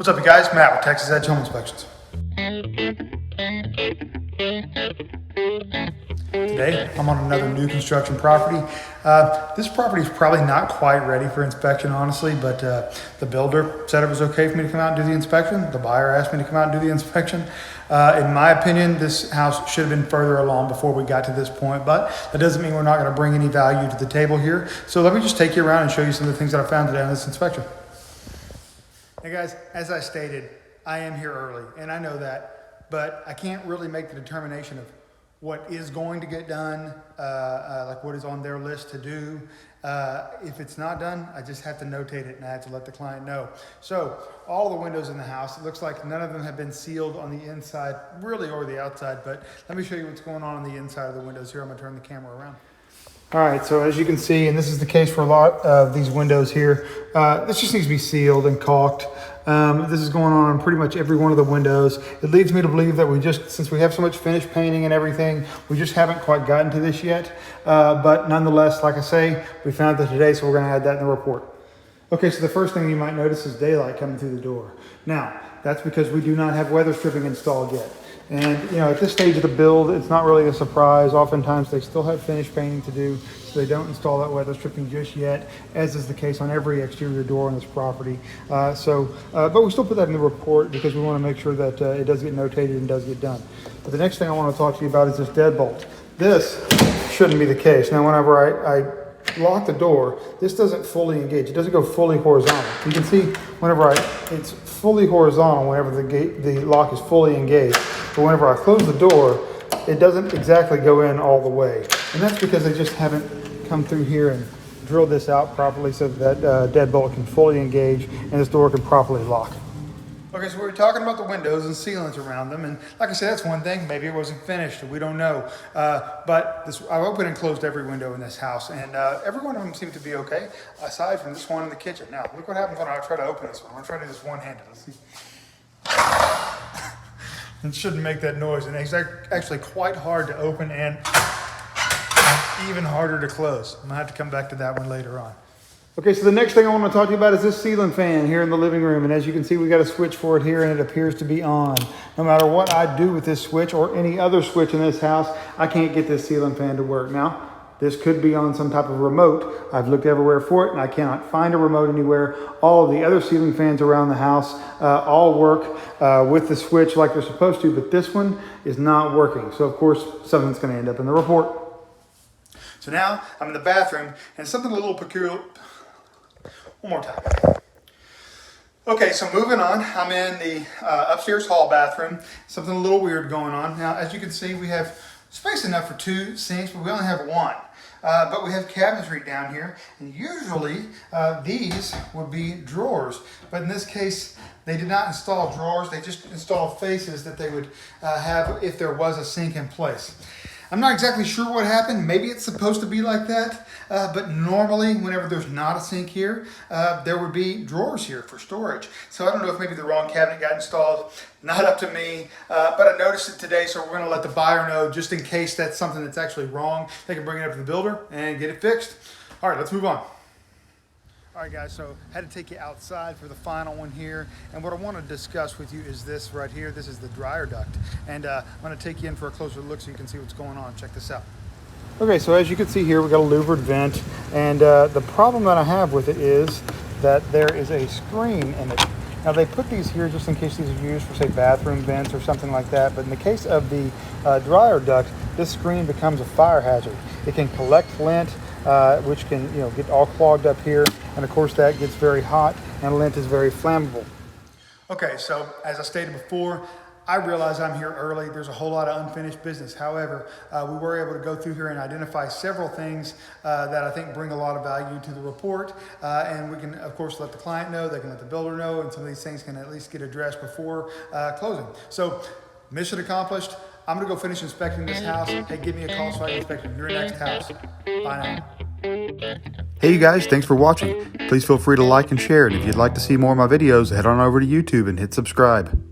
What's up, you guys? Matt with Texas Edge Home Inspections. Today, I'm on another new construction property. This property is probably not quite ready for inspection, honestly, but the builder said it was okay for me to come out and do the inspection. The buyer asked me to come out and do the inspection. In my opinion, this house should have been further along before we got to this point, but that doesn't mean we're not going to bring any value to the table here. So let me just take you around and show you some of the things that I found today on this inspection. Hey guys, as I stated, I am here early, and I know that, but I can't really make the determination of what is going to get done, like what is on their list to do. If it's not done, I just have to notate it and I have to let the client know. So all the windows in the house, it looks like none of them have been sealed on the inside, really, or the outside, but let me show you what's going on the inside of the windows here. I'm gonna turn the camera around. All right, so as you can see, and this is the case for a lot of these windows here, this just needs to be sealed and caulked. This is going on pretty much every one of the windows. It leads me to believe that since we have so much finished painting and everything, we just haven't quite gotten to this yet. But nonetheless, like I say, we found that today, so we're gonna add that in the report. Okay, so the first thing you might notice is daylight coming through the door. Now, that's because we do not have weather stripping installed yet. And you know, at this stage of the build, it's not really a surprise. Oftentimes they still have finished painting to do, so they don't install that weather stripping just yet, as is the case on every exterior door on this property. But we still put that in the report because we want to make sure that it does get notated and does get done. But the next thing I want to talk to you about is this deadbolt. This shouldn't be the case. Now, whenever I lock the door, this doesn't fully engage. It doesn't go fully horizontal. You can see whenever it's fully horizontal whenever the lock is fully engaged. But whenever I close the door, it doesn't exactly go in all the way. And that's because they just haven't come through here and drilled this out properly so that deadbolt can fully engage and this door can properly lock. Okay, so we were talking about the windows and sealants around them, and like I said, that's one thing. Maybe it wasn't finished, we don't know. But I opened and closed every window in this house, and every one of them seemed to be okay, aside from this one in the kitchen. Now, look what happens when I try to open this one. I'm gonna try to do this one-handed. Let's see. It shouldn't make that noise, and it's actually quite hard to open and even harder to close. I'm gonna have to come back to that one later on. Okay, so the next thing I want to talk to you about is this ceiling fan here in the living room. And as you can see, we got a switch for it here and it appears to be on. No matter what I do with this switch or any other switch in this house, I can't get this ceiling fan to work. Now, this could be on some type of remote. I've looked everywhere for it and I cannot find a remote anywhere. All of the other ceiling fans around the house all work with the switch like they're supposed to, but this one is not working. So of course, something's gonna end up in the report. So now I'm in the bathroom and something a little peculiar. One more time. Okay, so moving on, I'm in the upstairs hall bathroom. Something a little weird going on. Now, as you can see, we have space enough for 2 sinks, but we only have 1. But we have cabinetry down here, and usually these would be drawers. But in this case, they did not install drawers. They just installed faces that they would have if there was a sink in place. I'm not exactly sure what happened. Maybe it's supposed to be like that, but normally whenever there's not a sink here, there would be drawers here for storage. So I don't know if maybe the wrong cabinet got installed. Not up to me, but I noticed it today, so we're gonna let the buyer know just in case that's something that's actually wrong. They can bring it up to the builder and get it fixed. All right, let's move on. All right, guys, so I had to take you outside for the final one here. And what I want to discuss with you is this right here. This is the dryer duct. And I'm going to take you in for a closer look so you can see what's going on. Check this out. Okay, so as you can see here, we got a louvered vent. And the problem that I have with it is that there is a screen in it. Now, they put these here just in case these are used for, say, bathroom vents or something like that. But in the case of the dryer duct, this screen becomes a fire hazard. It can collect lint, which can get all clogged up here, and of course that gets very hot and lint is very flammable. Okay, so as I stated before, I realize I'm here early. There's a whole lot of unfinished business. However, we were able to go through here and identify several things that I think bring a lot of value to the report, and we can of course let the client know, they can let the builder know, and some of these things can at least get addressed before closing. So mission accomplished. I'm gonna go finish inspecting this house. Hey, give me a call so I can inspect your next house. Bye now. Hey you guys, thanks for watching. Please feel free to like and share, and if you'd like to see more of my videos, head on over to YouTube and hit subscribe.